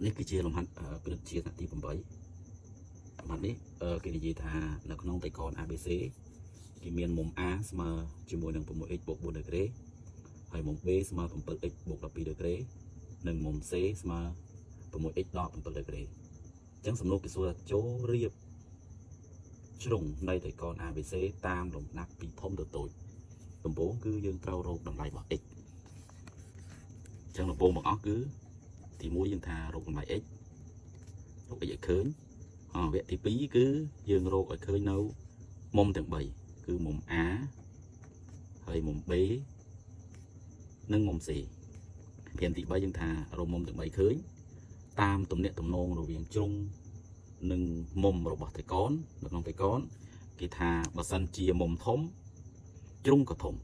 នេះគឺជាលំហាត់គណិតជាថ្នាក់ទី8លំហាត់នេះគេនិយាយថានៅក្នុងតៃកន ABC គេមានមុំ A ស្មើជាមួយនឹង 6x បូក 4 ដឺក្រេហើយមុំ B ស្មើ 7x បូក 12 ដឺក្រេនិងមុំ C ស្មើ 6x ដល់ 7 ដឺក្រេអញ្ចឹងសំណួរគេសួរថាចូលរៀបជ្រុងនៃតៃកន ABC តាមលំដាប់ពីធំទៅតូចដំបូងគឺយើងត្រូវរកតម្លៃរបស់ x អញ្ចឹងដំបូងបង្អស់គឺទី1យើងថារកតម្លៃ x រក x ឲ្យឃើញវគ្គទី2គឺយើងរកឲ្យឃើញនៅមុំទាំង3គឺមុំ A ហើយមុំ B និងមុំ C ព្រានទី3យើងថារកមុំទាំង3ឃើញតាមទំនាក់ទំនងរវាងជ្រុងនិងមុំរបស់តៃកននៅក្នុងតៃកនគេថាបើសិនជាមុំធំជ្រុងក៏ធំ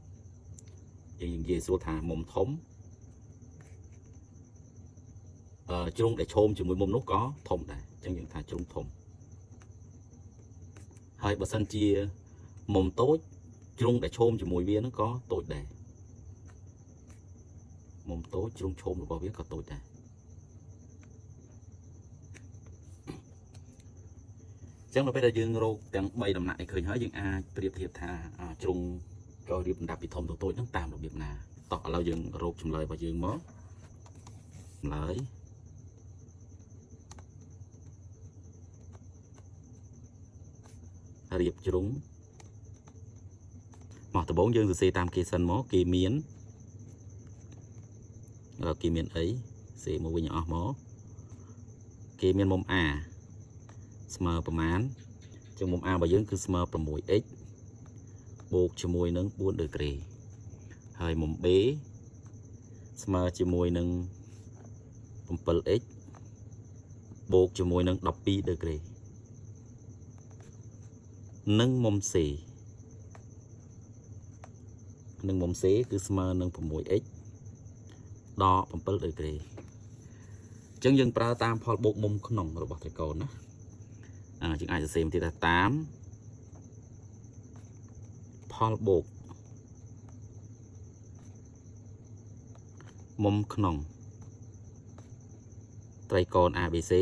យើងនិយាយសួរថាមុំធំជ្រុងដែលឈោមជាមួយមុំនោះក៏ធំដែរអញ្ចឹងយើងថាជ្រុងធំហើយបើសិនជាមុំតូចជ្រុងដែលឈោមជាមួយវានឹងក៏តូចដែរមុំតូចជ្រុងឈោមរបស់វាក៏តូចដែរអញ្ចឹងនៅពេលដែលយើងរកទាំង3ដំណាក់ឲ្យឃើញហើយយើងអាចប្រៀបធៀបថាជ្រុងក៏រៀបលំដាប់ពីធំទៅតូចហ្នឹងតាមរបៀបណាតោះឥឡូវយើងរកចម្លើយរបស់យើងមកចម្លើយរៀបជ្រុងមកដំបូងយើងសរសេរតាមគេសិនមកគេមានអីសេមកវិញអស់មកគេមានមុំ A ស្មើប្រមាណចឹងមុំ A របស់យើងគឺស្មើ 6x បូកជាមួយនឹង 4 ដឺក្រេហើយមុំ B ស្មើជាមួយនឹង 7x បូកជាមួយនឹង 12 ដឺក្រេនិងមុំ C គឺស្មើនឹង 6x ដល់ 7 ដឺក្រេអញ្ចឹងយើងប្រើតាមផលបូកមុំក្នុងរបស់តៃកនណាយើងអាចសរសេរទៀតថាតាមផលបូកមុំក្នុងត្រីកន ABC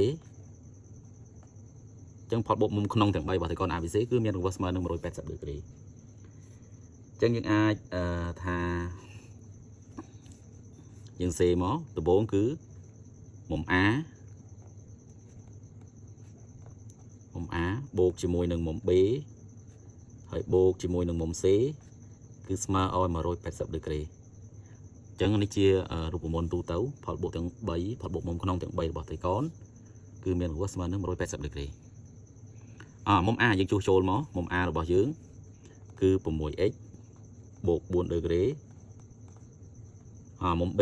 អញ្ចឹងផលបូកមុំក្នុងទាំង3របស់ត្រីកន ABC គឺមានរង្វះស្មើនឹង 180 ដឺក្រេអញ្ចឹងយើងអាចថាយើងសេមកដំបូងគឺមុំ A បូកជាមួយនឹងមុំ B ហើយបូកជាមួយនឹងមុំ C គឺស្មើឲ្យ 180 ដឺក្រេអញ្ចឹងនេះជារូបមន្តទូទៅផលបូកទាំង3ផលបូកមុំក្នុងទាំង3របស់ត្រីកនគឺមានរង្វះស្មើនឹង 180 ដឺក្រេមុំ A យើងជួសជុលមកមុំ A របស់យើងគឺ 6x បូក 4 ដឺក្រេមុំ B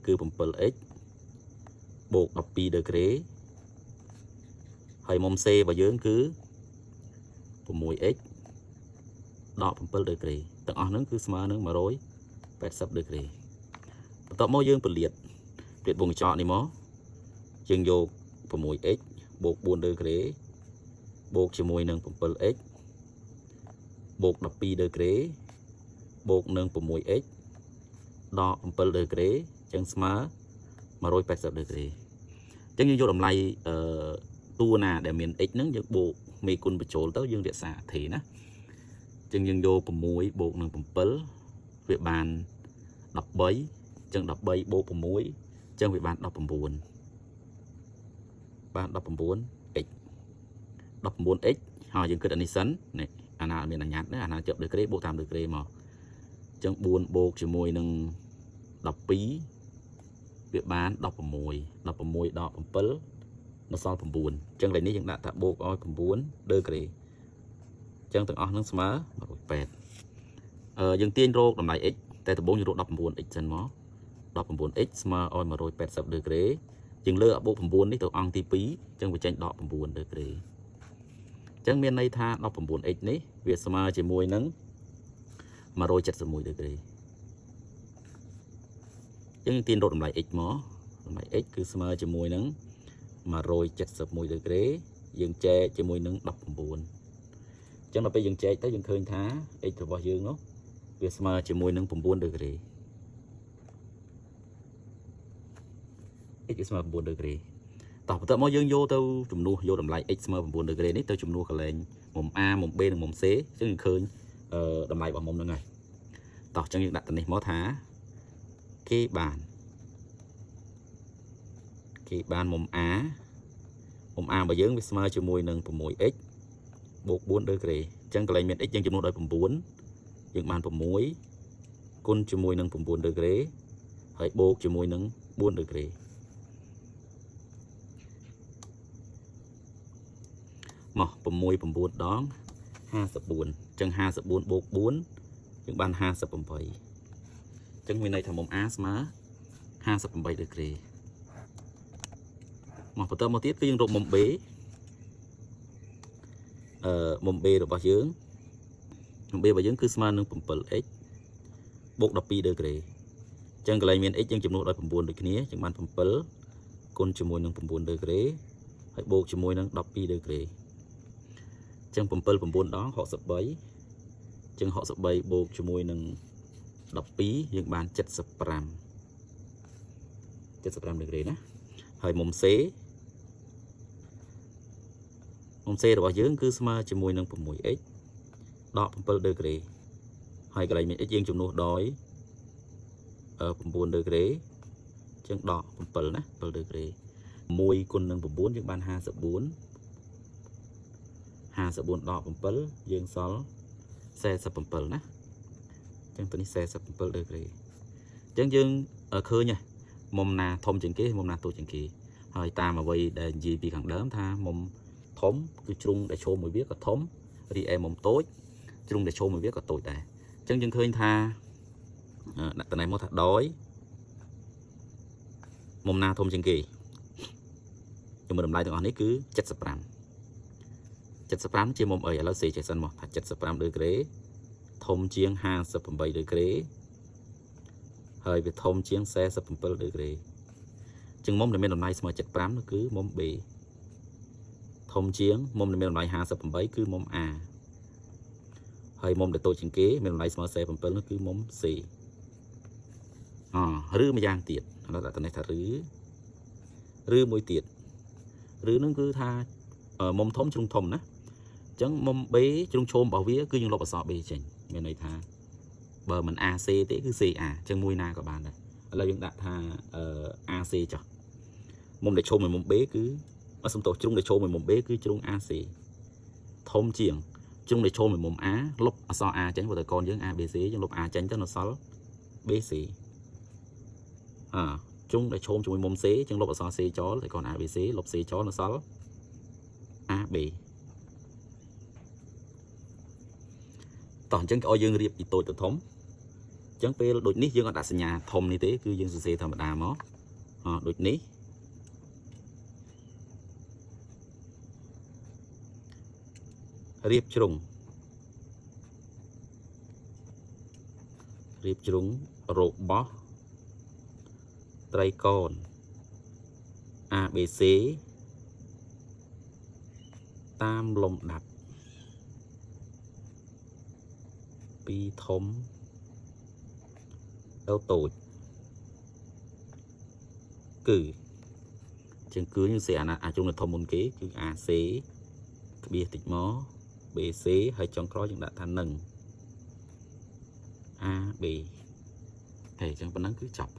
គឺ 7x បូក 12 ដឺក្រេហើយមុំ C របស់យើងគឺ 6x ដល់ 7 ដឺក្រេទាំងអស់ហ្នឹងគឺស្មើនឹង 180 ដឺក្រេបន្ទាប់មកយើងពលាតវងកញ្ចក់នេះមកយើងយក 6x បូក 4 ដឺក្រេបូកជាមួយនឹង 7x បូក 12 ដឺក្រេបូកនឹង 6x ដល់ 7 ដឺក្រេអញ្ចឹងស្មើ 180 ដឺក្រេអញ្ចឹងយើងយកតម្លៃតួណាដែលមាន x ហ្នឹងយើងបូកមេគុណបញ្ចូលទៅយើងរក្សាអធិណាអញ្ចឹងយើងយក6បូកនឹង7វាបាន13អញ្ចឹង13បូក6អញ្ចឹងវាបាន1919x ហើយយើងគិតអានេះសិននេះអាណាមានអញ្ញត្តិណាអាណាចុះដឺក្រេបូកតាមដឺក្រេមកអញ្ចឹង4បូកជាមួយនឹង12វាបាន16ដល់7នៅសល់9អញ្ចឹងលេខនេះយើងដាក់ថាបូកឲ្យ9ដឺក្រេអញ្ចឹងទាំងអស់នឹងស្មើ180យើងទាញរកតម្លៃ x តែដំបូងយើងរក 19x សិនមក 19x ស្មើឲ្យ180ដឺក្រេយើងលើបូក9នេះទៅអង្គទី2អញ្ចឹងវាចេញដក9ដឺក្រេអញ្ចឹងមានន័យថា 19x នេះវាស្មើជាមួយនឹង171ដឺក្រេអញ្ចឹងយើងទាញរកតម្លៃ x មកតម្លៃ x គឺស្មើជាមួយនឹង171ដឺក្រេយើងចែកជាមួយនឹង19អញ្ចឹងដល់ពេលយើងចែកទៅយើងឃើញថា x របស់យើងនោះវាស្មើជាមួយនឹង9ដឺក្រេ x ស្មើ9ដឺក្រេ តោះបន្ទាប់មកយើងយកទៅជំនួសយកតម្លៃ x ស្មើ9ដឺក្រេនេះទៅជំនួសកន្លែងមុំ a មុំ b និងមុំ c អញ្ចឹងយើងឃើញតម្លៃរបស់មុំហ្នឹងហើយតោះអញ្ចឹងយើងដាក់ទៅនេះមកថាគេបានមុំ a របស់យើងវាស្មើជាមួយនឹង 6x បូក4ដឺក្រេអញ្ចឹងកន្លែងមាន x យើងជំនួសដោយ9យើងបាន6គុណជាមួយនឹង9ដឺក្រេហើយបូកជាមួយនឹង4ដឺក្រេមក6 9ដង54អញ្ចឹង54បូក4យើងបាន58អញ្ចឹងមានន័យថាមុំ a ស្មើ58ដឺក្រេមកបន្តមកទៀតគឺយើងរកមុំ b មុំ b របស់យើងមុំ b របស់យើងគឺស្មើនឹង 7x បូក12ដឺក្រេអញ្ចឹងកន្លែងមាន x យើងជំនួសដោយ9ដូចគ្នាអញ្ចឹងបាន7គុណជាមួយនឹង9ដឺក្រេហើយបូកជាមួយនឹង12ដឺក្រេអញ្ចឹង7 9ដង63អញ្ចឹង63បូកជាមួយនឹង12យើងបាន75ដឺក្រេណាហើយមុំ c របស់យើងគឺស្មើជាមួយនឹង 6x ដក7ដឺក្រេហើយកន្លែងមាន x យើងជំនួសដោយ9ដឺក្រេអញ្ចឹងដក7ណា7ដឺក្រេ1គុណនឹង9យើងបាន54ដក7យើងសល់47ណាអញ្ចឹងទៅនេះ47ដឺក្រេអញ្ចឹងយើងឃើញមុំណាធំជាងគេមុំណាតូចជាងគេហើយតាមអ្វីដែលនិយាយពីខាងដើមថាមុំធំគឺជ្រុងដែលឈោមមួយវាក៏ធំរីឯមុំតូចជ្រុងដែលឈោមមួយវាក៏តូចដែរអញ្ចឹងយើងឃើញថាដាក់តំណែងមកថាដោយមុំណាធំជាងគេខ្ញុំមើលតម្លៃទាំងអស់នេះគឺ75ជាមុំអីឥឡូវសេចេះសិនមកថា75ដឺក្រេធំជាង58ដឺក្រេហើយវាធំជាង47ដឺក្រេអញ្ចឹងមុំដែលមានតម្លៃស្មើ75នោះគឺមុំ B ធំជាងមុំដែលមានតម្លៃ58គឺមុំ A ហើយមុំដែលតូចជាងគេមានតម្លៃស្មើ47នោះគឺមុំ C ឬម្យ៉ាងទៀតឥឡូវដាក់ទៅនេះថាឬមួយទៀតឬនឹងគឺថាមុំធំជ្រុងធំណាអញ្ចឹងមុំ B ជ្រុងឈោមរបស់វាគឺយើងលុបអក្សរ B ចេញមានន័យថាបើមិន AC ទេគឺ CA អញ្ចឹងមួយណាក៏បានដែរឥឡូវយើងដាក់ថាAC ចុះមុំដែលឈោមមួយមុំ B គឺសំទោសជ្រុងដែលឈោមមួយមុំ B គឺជ្រុង AC ធំជាងជ្រុងដែលឈោមមួយមុំ A លុបអក្សរ A ចេញព្រោះតែកូនយើង ABC យើងលុប A ចេញទៅនៅសល់ BC ជ្រុងដែលឈោមជាមួយមុំ C ចឹងលុបអក្សរ C ចោលតែកូន ABC លុប C ចោលនៅសល់ AB តោះអញ្ចឹងឲ្យយើងរៀបពីតូចទៅធំអញ្ចឹងពេលដូចនេះយើងអត់ដាក់សញ្ញាធំនេះទេគឺយើងសរសេរធម្មតាមកដូចនេះរៀបជ្រុងរបស់ត្រីកោណ ABC តាមលំដាប់ពីធំទៅតូចគឺជាងគឺយើងសេអាជ្រុងនៅធំមុនគេគឺ AC ក្បៀសតិចមក BC ហើយចុងក្រោយយើងដាក់ថានឹង AB អញ្ចឹងប៉ុណ្ណឹងគឺចប់